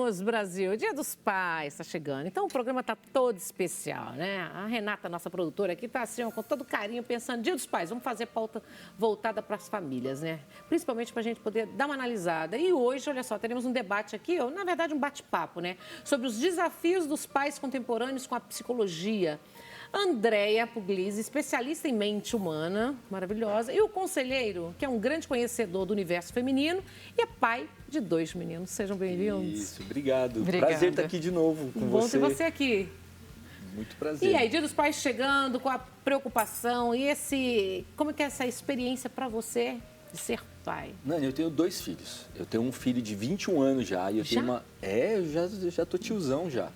Vamos, Brasil! Dia dos Pais está chegando, então o programa está todo especial, né? A Renata, nossa produtora aqui, está assim, ó, com todo carinho, pensando, Dia dos Pais, vamos fazer pauta voltada para as famílias, né? Principalmente para a gente poder dar uma analisada. E hoje, olha só, teremos um debate aqui, ou na verdade um bate-papo, né? Sobre os desafios dos pais contemporâneos com a psicologia. Andréia Puglisi, especialista em mente humana, maravilhosa, e o conselheiro, que é um grande conhecedor do universo feminino e é pai de 2 meninos. Sejam bem-vindos. Isso, obrigado. Obrigada. Prazer estar aqui de novo com Bom você. ter você aqui. Muito prazer. E aí, Dia dos Pais chegando, com a preocupação e como é que é essa experiência para você de ser pai? Nani, eu tenho 2 filhos. Eu tenho um filho de 21 anos já e eu tenho uma... eu já tô tiozão já.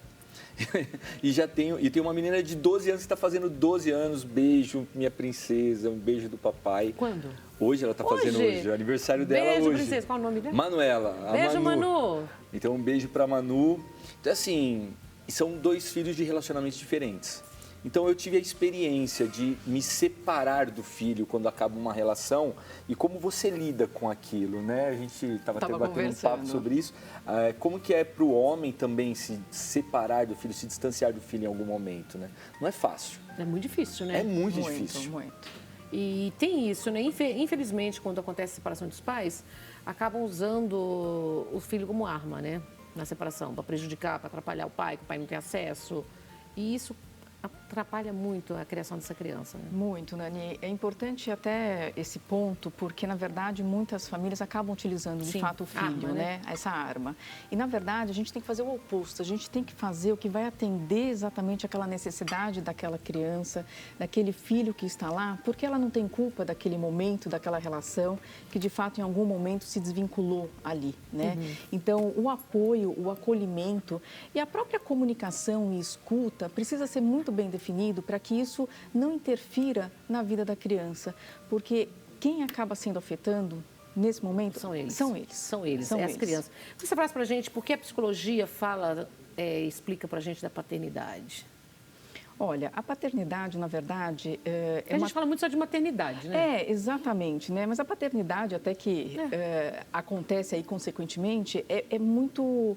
e tenho uma menina de 12 anos que está fazendo 12 anos. Beijo, minha princesa, um beijo do papai. Quando? Hoje ela está fazendo hoje, o aniversário dela beijo, hoje. princesa, qual é o nome dela? Manuela. Beijo, Manu. Então um beijo para Manu. Então assim, são 2 filhos de relacionamentos diferentes. Então eu tive a experiência de me separar do filho quando acaba uma relação e como você lida com aquilo, né? A gente estava batendo um papo sobre isso. Como que é para o homem também se separar do filho, se distanciar do filho em algum momento, né? Não é fácil. É muito difícil, né? É muito difícil. Muito. E tem isso, né? Infelizmente, quando acontece a separação dos pais, acabam usando o filho como arma, né? Na separação, para prejudicar, para atrapalhar o pai, que o pai não tem acesso. E isso atrapalha muito a criação dessa criança, né? Muito, Nani. É importante até esse ponto, porque, na verdade, muitas famílias acabam utilizando, de fato, o filho, arma, né? Essa arma. E, na verdade, a gente tem que fazer o oposto. A gente tem que fazer o que vai atender exatamente aquela necessidade daquela criança, daquele filho que está lá, porque ela não tem culpa daquele momento, daquela relação, que, de fato, em algum momento se desvinculou ali, né? Então, o apoio, o acolhimento e a própria comunicação e escuta precisa ser muito bem definido para que isso não interfira na vida da criança, porque quem acaba sendo afetando nesse momento são eles. As crianças. Você fala para a gente por que a psicologia explica para a gente da paternidade? Olha, a paternidade, na verdade, a gente fala muito só de maternidade, né? Exatamente, né? Mas a paternidade, até que acontece aí consequentemente, é muito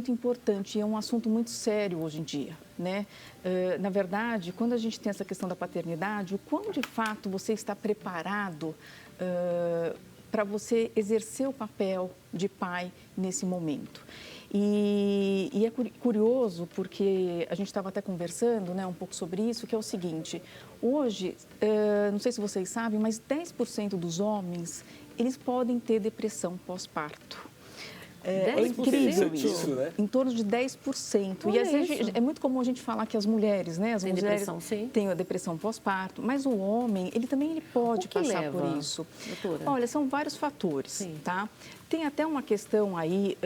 importante e é um assunto muito sério hoje em dia, né? Na verdade, quando a gente tem essa questão da paternidade, o quão de fato você está preparado para você exercer o papel de pai nesse momento. E é curioso, porque a gente estava até conversando, né, um pouco sobre isso, que é o seguinte, hoje, não sei se vocês sabem, mas 10% dos homens, eles podem ter depressão pós-parto. É incrível isso, né? Em torno de 10%. Olha, e às vezes é muito comum a gente falar que as mulheres, né? As mulheres têm a depressão pós-parto, mas o homem, ele também pode passar por isso. Doutora? Olha, são vários fatores, Sim. tá? Tem até uma questão aí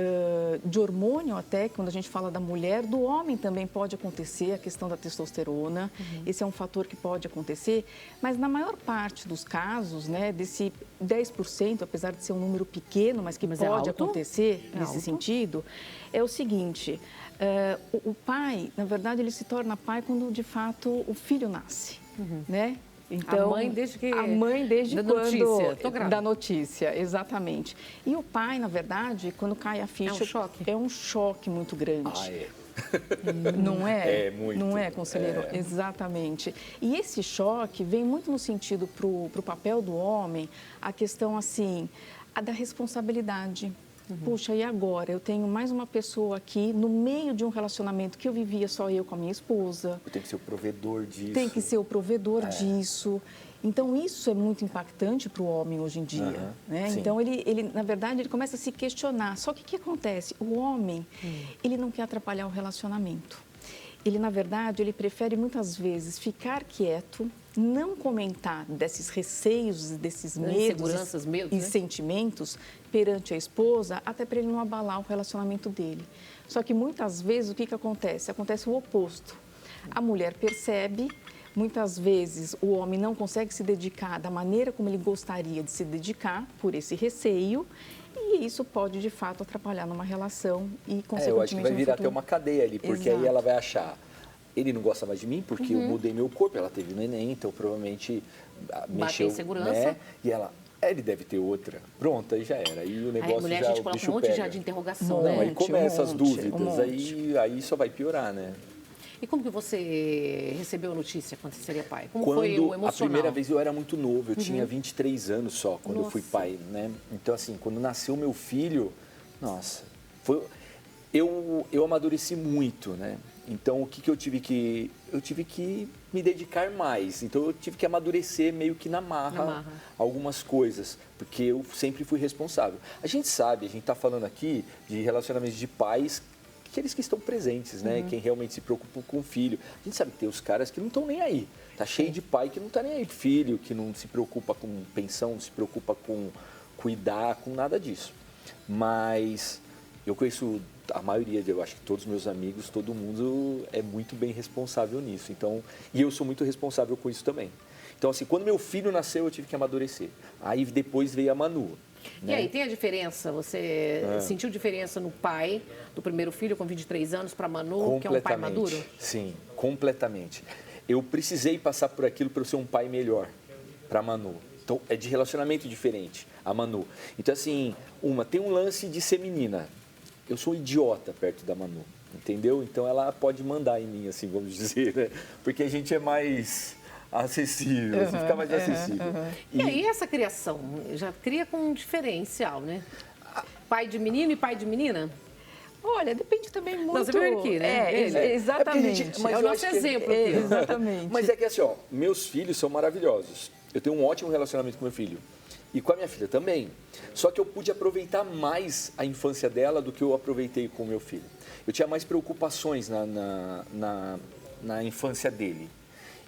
de hormônio até, quando a gente fala da mulher, do homem também pode acontecer, a questão da testosterona, esse é um fator que pode acontecer, mas na maior parte dos casos, né, desse 10%, apesar de ser um número pequeno, mas que pode acontecer nesse sentido, é o seguinte, o pai, na verdade, ele se torna pai quando, de fato, o filho nasce, né? Então, a mãe desde da notícia, exatamente. E o pai, na verdade, quando cai a ficha, é um choque muito grande. Não é? É muito. Não é, conselheiro? Exatamente. E esse choque vem muito no sentido para o papel do homem, a questão assim, a da responsabilidade. Puxa, e agora? Eu tenho mais uma pessoa aqui no meio de um relacionamento que eu vivia só eu com a minha esposa. Eu tenho que ser o provedor disso. Tem que ser o provedor disso. Então, isso é muito impactante para o homem hoje em dia. Né? Então, ele, na verdade, ele começa a se questionar. Só que o que acontece? O homem, ele não quer atrapalhar o relacionamento. Ele, na verdade, ele prefere muitas vezes ficar quieto, não comentar desses receios, desses medos e sentimentos perante a esposa, até para ele não abalar o relacionamento dele. Só que muitas vezes o que acontece? Acontece o oposto. A mulher percebe, muitas vezes o homem não consegue se dedicar da maneira como ele gostaria de se dedicar por esse receio. E isso pode, de fato, atrapalhar numa relação e, consequentemente, eu acho que vai virar até uma cadeia ali, porque aí ela vai achar, ele não gosta mais de mim porque eu mudei meu corpo, ela teve um neném, então provavelmente mexeu, insegurança. né? E ela, Ele deve ter outra. Pronto, aí já era. Aí o negócio mulher, já, a gente o coloca bicho um monte pega. já de interrogação, Não, né? aí começa as um dúvidas, monte. aí só vai piorar, né? E como que você recebeu a notícia quando você seria pai? Como Quando foi o emocional? a primeira vez eu era muito novo, eu tinha 23 anos só quando eu fui Nossa. pai, né? Então assim, quando nasceu meu filho, nossa, eu amadureci muito, né? Então o que eu tive que me dedicar mais. Então eu tive que amadurecer meio que na marra algumas coisas, porque eu sempre fui responsável. A gente sabe, a gente está falando aqui de relacionamentos de pais, aqueles que estão presentes, né? Quem realmente se preocupa com o filho. A gente sabe que tem os caras que não estão nem aí. Tá cheio de pai que não tá nem aí com filho, que não se preocupa com pensão, não se preocupa com cuidar, com nada disso. Mas eu conheço a maioria, eu acho que todos os meus amigos, todo mundo é muito bem responsável nisso. Então, e eu sou muito responsável com isso também. Então, assim, quando meu filho nasceu, eu tive que amadurecer. Aí depois veio a Manu. E aí, tem a diferença? Você sentiu diferença no pai do primeiro filho com 23 anos para Manu, que é um pai maduro? Sim, completamente. Eu precisei passar por aquilo para eu ser um pai melhor para Manu. Então, é de relacionamento diferente, a Manu. Então, assim, tem um lance de ser menina. Eu sou um idiota perto da Manu, entendeu? Então, ela pode mandar em mim, assim, vamos dizer, né? Porque a gente é mais acessível, assim, fica mais acessível. E aí, essa criação? Já cria com um diferencial, né? Pai de menino e pai de menina? Olha, depende também muito... Não, você viu aqui, né? Exatamente. É o nosso exemplo aqui. Exatamente. Mas é que assim, ó, meus filhos são maravilhosos. Eu tenho um ótimo relacionamento com meu filho. E com a minha filha também. Só que eu pude aproveitar mais a infância dela do que eu aproveitei com o meu filho. Eu tinha mais preocupações na infância dele.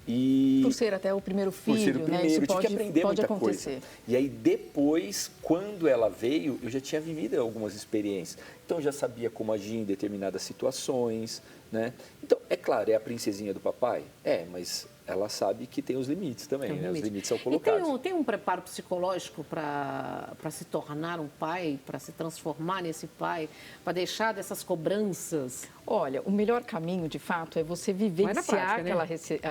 E por ser até o primeiro filho, por ser o primeiro, né? Isso eu tive que aprender pode muita acontecer. coisa. E aí depois, quando ela veio, eu já tinha vivido algumas experiências. Então eu já sabia como agir em determinadas situações, né? Então, é claro, é a princesinha do papai? É, mas ela sabe que tem os limites também, né? Os limites são colocados. E tem um preparo psicológico para se tornar um pai, para se transformar nesse pai, para deixar dessas cobranças? Olha, o melhor caminho, de fato, é você vivenciar prática,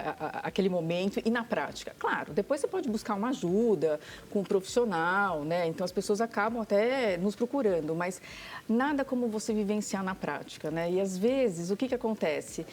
aquele momento e na prática. Claro, depois você pode buscar uma ajuda com um profissional, né? Então, as pessoas acabam até nos procurando, mas nada como você vivenciar na prática, né? E, às vezes, o que acontece?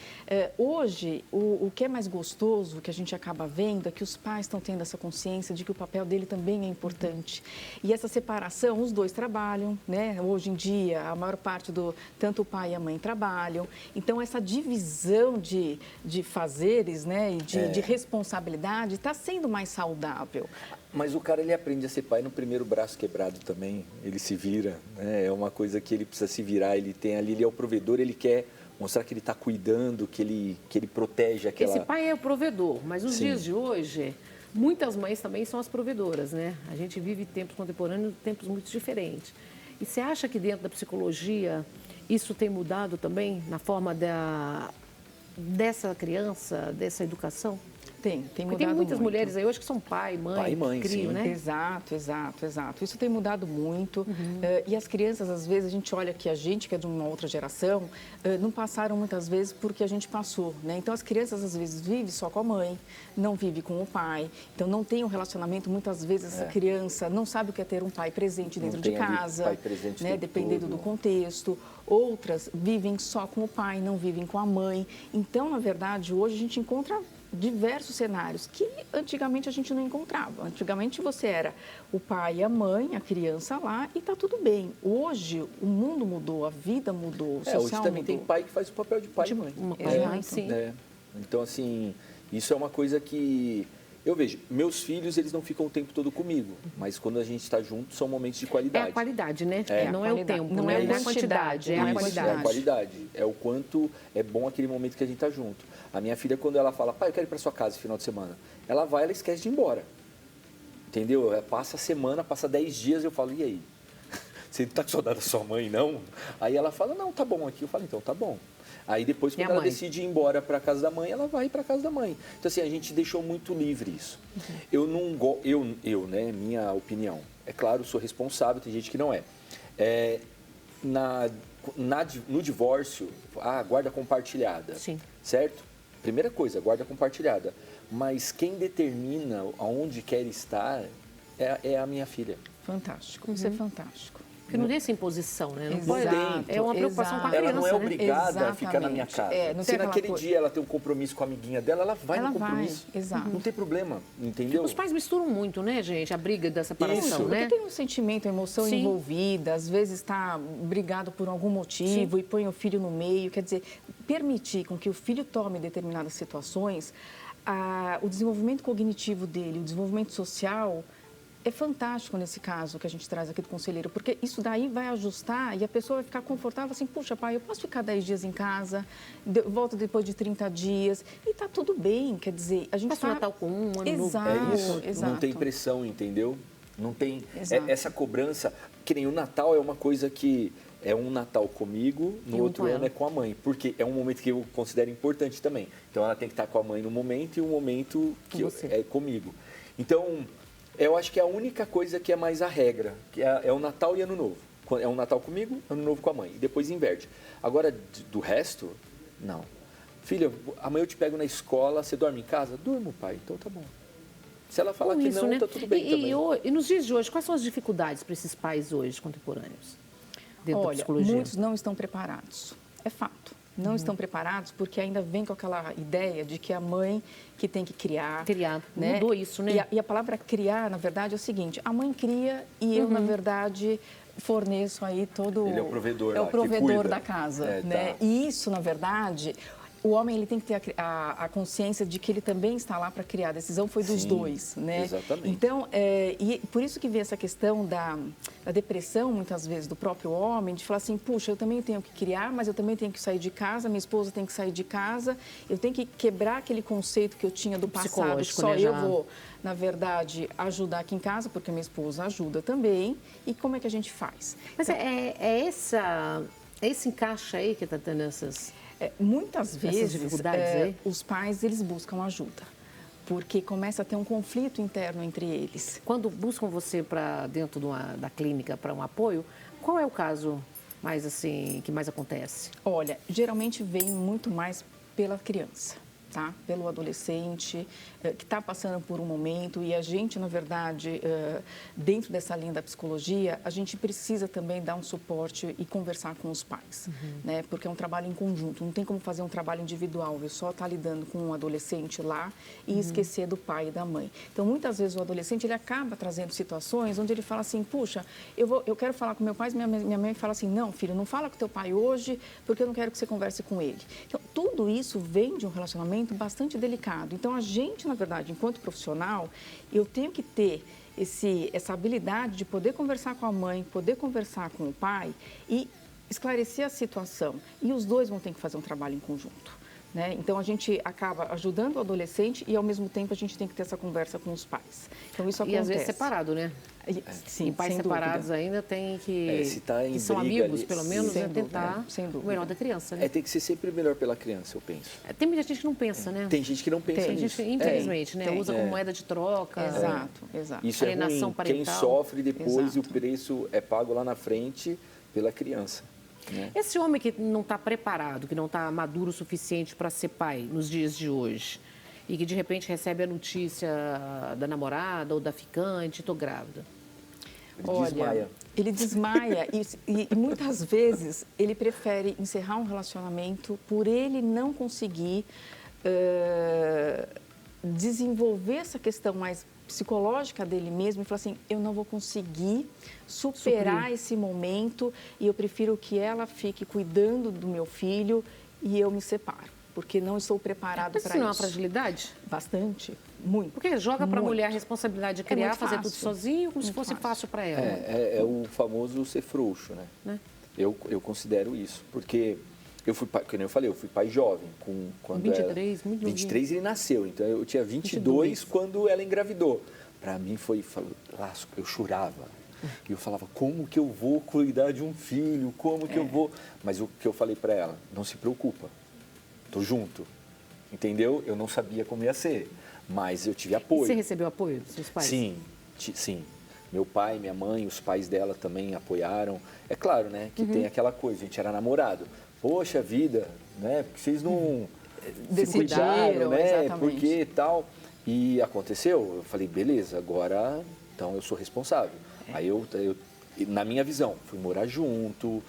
Hoje, o que é mais gostoso, o que a gente acaba vendo, é que os pais estão tendo essa consciência de que o papel dele também é importante. E essa separação, os dois trabalham, né? Hoje em dia, a maior parte tanto o pai e a mãe trabalham. Então, essa divisão de fazeres, né, e de responsabilidade está sendo mais saudável. Mas o cara, ele aprende a ser pai no primeiro braço quebrado também. Ele se vira, né? É uma coisa que ele precisa se virar. Ele tem ali, ele é o provedor, ele quer mostrar que ele está cuidando, que ele protege aquela... Esse pai é o provedor, mas nos Sim. dias de hoje, muitas mães também são as provedoras, né? A gente vive tempos contemporâneos, tempos muito diferentes. E você acha que dentro da psicologia isso tem mudado também na forma dessa criança, dessa educação? Tem mudado Porque tem muitas muito. mulheres aí hoje que são pai, mãe, criam, sim, né? Exato. Isso tem mudado muito. E as crianças, às vezes, a gente olha que a gente, que é de uma outra geração, não passaram muitas vezes porque a gente passou, né? Então, as crianças, às vezes, vivem só com a mãe, não vive com o pai. Então, não tem um relacionamento. Muitas vezes, essa criança não sabe o que é ter um pai presente dentro de casa, pai presente né? Dependendo do contexto. Outras vivem só com o pai, não vivem com a mãe. Então, na verdade, hoje a gente encontra diversos cenários que antigamente a gente não encontrava. Antigamente você era o pai e a mãe, a criança lá e tá tudo bem. Hoje o mundo mudou, a vida mudou, o social hoje também mudou. tem pai que faz o papel de pai e mãe. Pai e mãe, sim. Então, assim, isso é uma coisa que eu vejo. Meus filhos, eles não ficam o tempo todo comigo, mas quando a gente está junto, são momentos de qualidade. É a qualidade, né? Não É é o tempo, não é a a quantidade, é a Isso, qualidade. é a qualidade. É o quanto é bom aquele momento que a gente está junto. A minha filha, quando ela fala, pai, eu quero ir para sua casa esse final de semana, ela esquece de ir embora. Entendeu? Passa a semana, passa 10 dias, eu falo, e aí? Você não está com saudade da sua mãe, não? Aí ela fala, não, tá bom aqui. Eu falo, então, tá bom. Aí depois, quando ela decide ir embora para a casa da mãe, ela vai para a casa da mãe. Então, assim, a gente deixou muito livre isso. Eu não gosto, né, minha opinião. É claro, sou responsável, tem gente que não é. No divórcio, guarda compartilhada. Sim. Certo? Primeira coisa, guarda compartilhada. Mas quem determina aonde quer estar é a minha filha. Fantástico, isso é fantástico. Porque não tem essa imposição, né? Não Exato, pode, é uma preocupação com a Ela criança, não é né? obrigada a ficar na minha casa. não Se tem naquele aquela dia ela tem um compromisso com a amiguinha dela, ela vai no compromisso. Exato. Não tem problema, entendeu? Os pais misturam muito, né, gente? A briga da separação, Isso. né? Porque tem um sentimento, uma emoção Sim. envolvida, às vezes está brigado por algum motivo e põe o filho no meio. Quer dizer, permitir com que o filho tome determinadas situações, o desenvolvimento cognitivo dele, o desenvolvimento social, é fantástico nesse caso que a gente traz aqui do conselheiro, porque isso daí vai ajustar e a pessoa vai ficar confortável assim, puxa, pai, eu posso ficar 10 dias em casa, volto depois de 30 dias e tá tudo bem, quer dizer, a gente Passa o Natal com um, ano novo. Exato, É isso, exato. não tem pressão, entendeu? Não tem Exato. essa cobrança, que nem o Natal é uma coisa que é um Natal comigo, no E um outro com ano ela. é com a mãe, porque é um momento que eu considero importante também. Então ela tem que estar com a mãe no momento e um momento que você. é comigo. Então, eu acho que é a única coisa que é mais a regra, que é o Natal e Ano Novo. É um Natal comigo, Ano Novo com a mãe, e depois inverte. Agora, do resto, não. Filha, amanhã eu te pego na escola, você dorme em casa? Durmo, pai, então tá bom. Se ela falar Com que isso, não, né? tá tudo bem também. E nos dias de hoje, quais são as dificuldades para esses pais hoje, contemporâneos, dentro da Olha, psicologia? muitos não estão preparados, é fato. Não estão preparados porque ainda vem com aquela ideia de que a mãe que tem que criar. Criar. Né? Mudou isso, né? E a palavra criar, na verdade, é o seguinte, a mãe cria e eu, na verdade, forneço aí todo... Ele é o provedor É lá, o que provedor cuida. da casa, É, né? tá. E isso, na verdade... O homem ele tem que ter a consciência de que ele também está lá para criar. A decisão foi dos Sim, dois, né? exatamente. Então, e por isso que vem essa questão da depressão, muitas vezes, do próprio homem, de falar assim, puxa, eu também tenho que criar, mas eu também tenho que sair de casa, minha esposa tem que sair de casa, eu tenho que quebrar aquele conceito que eu tinha do passado, que Psicológico, só né, eu já. vou, na verdade, ajudar aqui em casa, porque minha esposa ajuda também. E como é que a gente faz? Mas é esse encaixe aí que está tendo essas... Muitas vezes, dificuldades aí? os pais, eles buscam ajuda, porque começa a ter um conflito interno entre eles. Quando buscam você para dentro da clínica para um apoio, qual é o caso mais assim que mais acontece? Olha, geralmente vem muito mais pela criança, tá? Pelo adolescente que está passando por um momento e a gente, na verdade, dentro dessa linha da psicologia, a gente precisa também dar um suporte e conversar com os pais, né? Porque é um trabalho em conjunto, não tem como fazer um trabalho individual, eu só estar lidando com um adolescente lá e esquecer do pai e da mãe. Então, muitas vezes o adolescente, ele acaba trazendo situações onde ele fala assim, puxa, eu quero falar com meu pai, minha mãe fala assim, não, filho, não fala com teu pai hoje, porque eu não quero que você converse com ele. Então, tudo isso vem de um relacionamento bastante delicado. Então, a gente, na verdade, enquanto profissional, eu tenho que ter essa habilidade de poder conversar com a mãe, poder conversar com o pai e esclarecer a situação. E os dois vão ter que fazer um trabalho em conjunto, né? Então, a gente acaba ajudando o adolescente e, ao mesmo tempo, a gente tem que ter essa conversa com os pais. Então, isso acontece. E às vezes separado, né? Sim, E pais sem separados dúvida. ainda tem que... Se tá em que são briga amigos, ali, pelo menos, sem né? dúvida, Tentar sem o dúvida. melhor da criança, né? Tem que ser sempre melhor pela criança, eu penso. Tem muita gente que não pensa, né? Tem gente que não pensa Tem nisso. gente, infelizmente, né? tem. Usa como moeda de troca. Exato. Isso é Alienação ruim. Quem parental. sofre depois, Exato. o preço é pago lá na frente pela criança. Né? Esse homem que não está preparado, que não está maduro o suficiente para ser pai nos dias de hoje e que de repente recebe a notícia da namorada ou da ficante, estou grávida. Ele desmaia. Ele desmaia e muitas vezes ele prefere encerrar um relacionamento por ele não conseguir desenvolver essa questão mais psicológica dele mesmo e falar assim, eu não vou conseguir superar esse momento e eu prefiro que ela fique cuidando do meu filho e eu me separo, porque não estou preparado Mas para isso não é uma isso. fragilidade? Bastante, muito. Porque joga para a Muito. mulher a responsabilidade de criar, muito fazer tudo fácil. sozinho, como se Muito fosse fácil para ela. É o famoso ser frouxo, né? Né? Eu considero isso, porque eu fui pai, como eu falei, eu fui pai jovem, quando 23, muito novinho. 23 ele nasceu, então eu tinha 22 quando ela engravidou. Para mim foi lasco, eu chorava. E eu falava, como que eu vou cuidar de um filho? Como que eu vou? Mas o que eu falei para ela, não se preocupa, tô junto. Entendeu? Eu não sabia como ia ser, mas eu tive apoio. Você recebeu apoio dos seus pais? Sim, sim. Meu pai, minha mãe, os pais dela também apoiaram. É claro, né, que tem aquela coisa, a gente era namorado. Poxa vida, né, porque vocês não se Decidiram, cuidaram, né, exatamente. porque tal. E aconteceu, eu falei, beleza, agora Então, eu sou responsável. Aí, na minha visão, fui morar junto,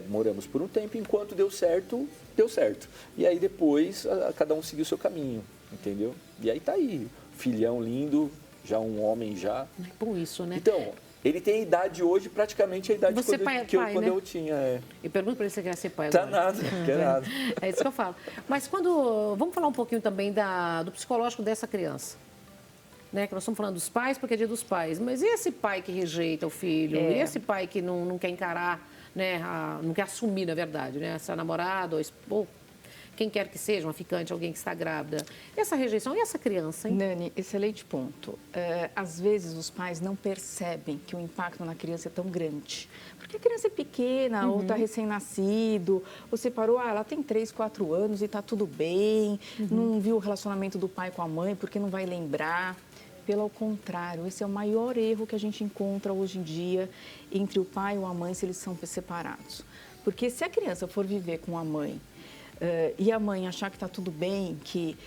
moramos por um tempo, enquanto deu certo, deu certo. E aí, depois, cada um seguiu o seu caminho, entendeu? E aí tá aí, filhão lindo, já um homem já. É bom isso, né? Então, ele tem a idade hoje, praticamente a idade Você quando eu tinha. E pergunto para ele se você quer ser pai Tá agora. nada, quer nada. É isso que eu falo. Mas vamos falar um pouquinho também do psicológico dessa criança. Né? Que nós estamos falando dos pais porque é dia dos pais. Mas e esse pai que rejeita o filho? E esse pai que não quer encarar, né? Não quer assumir, na verdade, né? Essa namorada ou quem quer que seja, uma ficante, alguém que está grávida. Essa rejeição e essa criança, hein? Nani, excelente ponto. Às vezes os pais não percebem que o impacto na criança é tão grande. Porque a criança é pequena, ou está recém-nascido, ou separou, ela tem 3, 4 anos e está tudo bem, não viu o relacionamento do pai com a mãe porque não vai lembrar. Pelo contrário, esse é o maior erro que a gente encontra hoje em dia entre o pai ou a mãe se eles são separados. Porque se a criança for viver com a mãe e a mãe achar que está tudo bem, que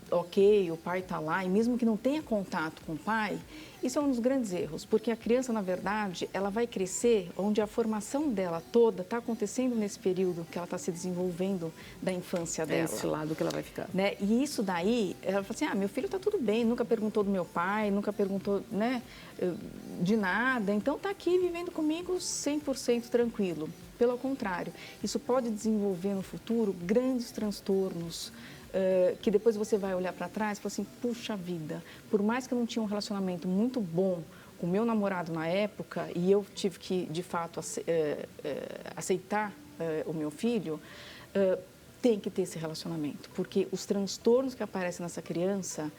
ok, o pai está lá, e mesmo que não tenha contato com o pai, isso é um dos grandes erros, porque a criança, na verdade, ela vai crescer onde a formação dela toda está acontecendo nesse período que ela está se desenvolvendo da infância dela. É esse lado que ela vai ficar. Né? E isso daí, ela fala assim, meu filho está tudo bem, nunca perguntou do meu pai, nunca perguntou, né, de nada, então está aqui vivendo comigo 100% tranquilo. Pelo contrário, isso pode desenvolver no futuro grandes transtornos, que depois você vai olhar para trás e falar assim, puxa vida, por mais que eu não tinha um relacionamento muito bom com o meu namorado na época, e eu tive que, de fato, aceitar o meu filho, tem que ter esse relacionamento, porque os transtornos que aparecem nessa criança,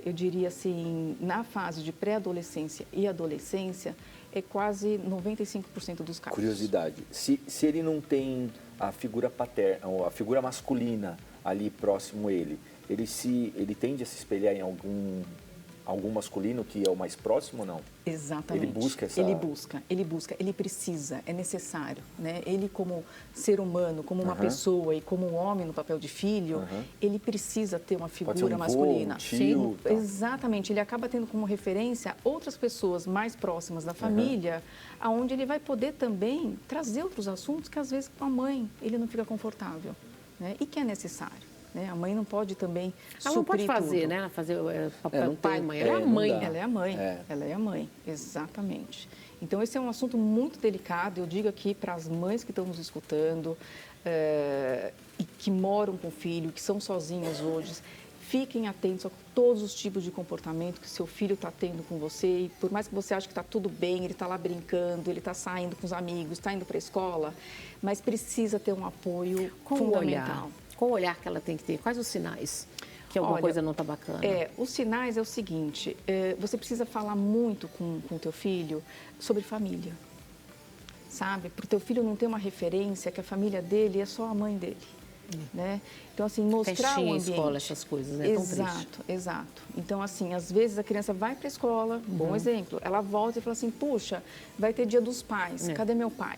eu diria assim, na fase de pré-adolescência e adolescência, é quase 95% dos casos. Curiosidade, se ele não tem a figura paterna, ou a figura masculina ali próximo a ele tende a se espelhar em algum masculino que é o mais próximo ou não? Exatamente. Ele busca essa... Ele busca, ele precisa, é necessário, né? Ele como ser humano, como uma pessoa e como um homem no papel de filho, ele precisa ter uma figura masculina. Tio, Sim, exatamente, ele acaba tendo como referência outras pessoas mais próximas da família, aonde ele vai poder também trazer outros assuntos que às vezes com a mãe ele não fica confortável, né? E que é necessário. Né? A mãe não pode também ela não pode fazer, tudo. né? Fazer papel pai e mãe. Ela é a mãe. Ela é a mãe. Ela é a mãe, exatamente. Então, esse é um assunto muito delicado. Eu digo aqui para as mães que estão nos escutando e que moram com o filho, que são sozinhas hoje, fiquem atentos a todos os tipos de comportamento que seu filho está tendo com você. E por mais que você ache que está tudo bem, ele está lá brincando, ele está saindo com os amigos, está indo para a escola, mas precisa ter um apoio fundamental. Qual o olhar que ela tem que ter? Quais os sinais que alguma coisa não está bacana? Os sinais é o seguinte, você precisa falar muito com o teu filho sobre família, sabe? Para o teu filho não ter uma referência que a família dele é só a mãe dele, né? Então, assim, mostrar o ambiente. Escola, essas coisas, né? Exato. Então, assim, às vezes a criança vai para a escola, bom exemplo, ela volta e fala assim, puxa, vai ter dia dos pais, cadê meu pai?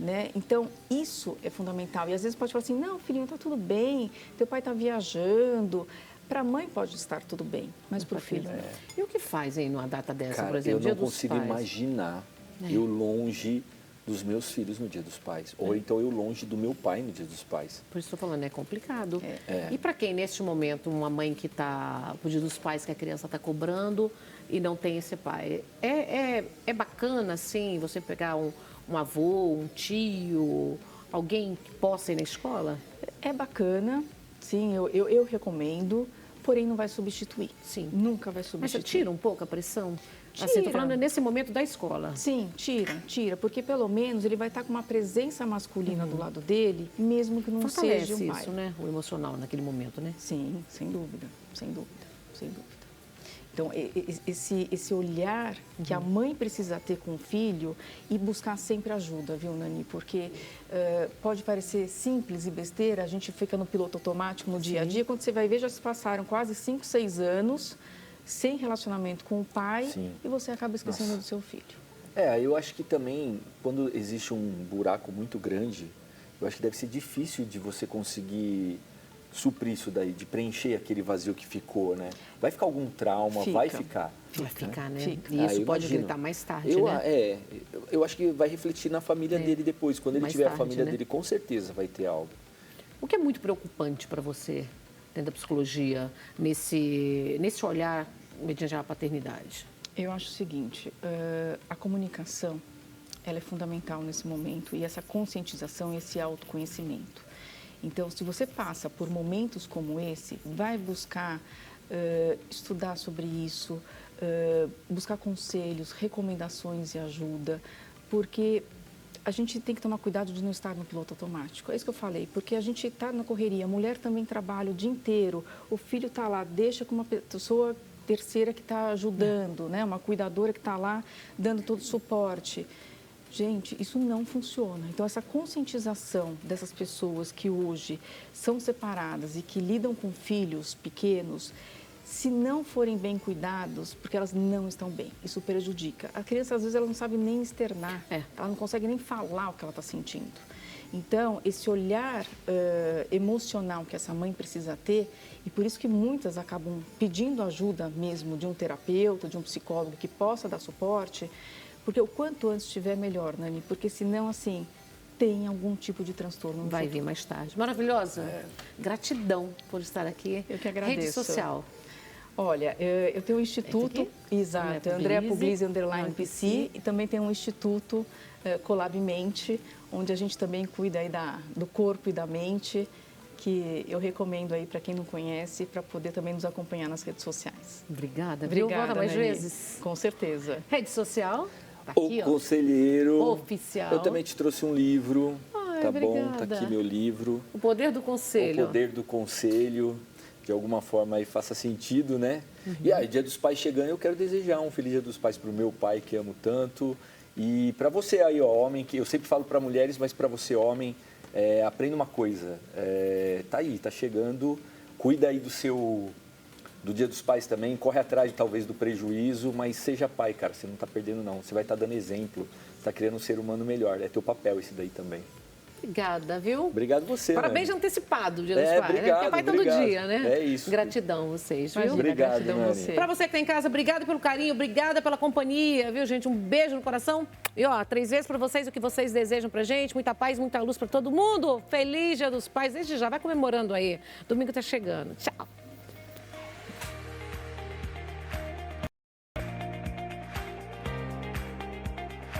Né? Então, isso é fundamental. E às vezes pode falar assim, não, filhinho, está tudo bem, teu pai está viajando. Para a mãe pode estar tudo bem, mas para o filho não. E o que faz aí numa data dessa, Cara, por exemplo, eu não consigo imaginar eu longe dos meus filhos no Dia dos Pais. Ou então eu longe do meu pai no Dia dos Pais. Por isso estou falando, é complicado. E para quem, neste momento, uma mãe que está no Dia dos Pais, que a criança está cobrando e não tem esse pai, é bacana, assim, você pegar um avô, um tio, alguém que possa ir na escola? É bacana, sim, eu recomendo, porém não vai substituir. Sim. Nunca vai substituir. Mas você tira um pouco a pressão? Tira. Assim, estou falando nesse momento da escola. Sim, tira, porque pelo menos ele vai estar com uma presença masculina do lado dele, mesmo que não seja um pai. Isso, né? O emocional naquele momento, né? Sim, sem dúvida. Então, esse olhar que a mãe precisa ter com o filho e buscar sempre ajuda, viu, Nani? Porque pode parecer simples e besteira, a gente fica no piloto automático no dia a dia, quando você vai ver, já se passaram quase 5, 6 anos sem relacionamento com o pai e você acaba esquecendo do seu filho. Eu acho que também, quando existe um buraco muito grande, eu acho que deve ser difícil de você conseguir suprir isso daí, de preencher aquele vazio que ficou, né? Vai ficar algum trauma? Fica. Vai ficar. Vai ficar, né? Fica. E isso eu pode imagino. gritar mais tarde, né? Eu acho que vai refletir na família dele depois. Quando ele Mais tiver a tarde, família né? dele, com certeza vai ter algo. O que é muito preocupante para você, dentro da psicologia, nesse olhar mediante a paternidade? Eu acho o seguinte, a comunicação, ela é fundamental nesse momento e essa conscientização, esse autoconhecimento. Então, se você passa por momentos como esse, vai buscar estudar sobre isso, buscar conselhos, recomendações e ajuda, porque a gente tem que tomar cuidado de não estar no piloto automático. É isso que eu falei, porque a gente está na correria, a mulher também trabalha o dia inteiro, o filho está lá, deixa com uma pessoa terceira que está ajudando, né? Uma cuidadora que está lá dando todo o suporte. Gente, isso não funciona. Então, essa conscientização dessas pessoas que hoje são separadas e que lidam com filhos pequenos, se não forem bem cuidados, porque elas não estão bem, isso prejudica. A criança, às vezes, ela não sabe nem externar, ela não consegue nem falar o que ela está sentindo. Então, esse olhar emocional que essa mãe precisa ter, e por isso que muitas acabam pedindo ajuda mesmo de um terapeuta, de um psicólogo que possa dar suporte, porque o quanto antes estiver, melhor, Nani, porque senão, assim, tem algum tipo de transtorno. Vai vir mais tarde. Maravilhosa. Gratidão por estar aqui. Eu que agradeço. Rede social. Olha, eu tenho um instituto, exato, Andréa Puglisi, _ PC, e também tem um instituto, Colab Mente, onde a gente também cuida aí do corpo e da mente, que eu recomendo aí para quem não conhece, para poder também nos acompanhar nas redes sociais. Obrigada. Obrigada, Volta mais Nani. vezes. Com certeza. Rede social. Tá O aqui, ó. Conselheiro. Oficial. Eu também te trouxe um livro. Ai, tá bom? obrigada. Tá aqui meu livro. O Poder do Conselho. O Poder do Conselho. De alguma forma aí faça sentido, né? E aí, Dia dos Pais chegando, eu quero desejar um Feliz Dia dos Pais para o meu pai, que amo tanto. E para você aí, ó, homem, que eu sempre falo para mulheres, mas para você, homem, aprenda uma coisa. Tá aí, tá chegando. Cuida aí do Dia dos Pais também. Corre atrás, talvez, do prejuízo, mas seja pai, cara. Você não tá perdendo, não. Você vai estar dando exemplo. Você tá criando um ser humano melhor. É teu papel esse daí também. Obrigada, viu? Obrigado você, Parabéns Nani. antecipado, Dia dos Pais, obrigado, né? Porque vai todo obrigado. dia, né? É isso. Gratidão vocês, viu? Imagina, Obrigado, gratidão a Nani. você. Pra você que tá em casa, obrigada pelo carinho, obrigada pela companhia, viu, gente? Um beijo no coração. E, ó, 3 vezes pra vocês o que vocês desejam pra gente. Muita paz, muita luz pra todo mundo. Feliz Dia dos Pais. Desde já, vai comemorando aí. Domingo tá chegando. Tchau.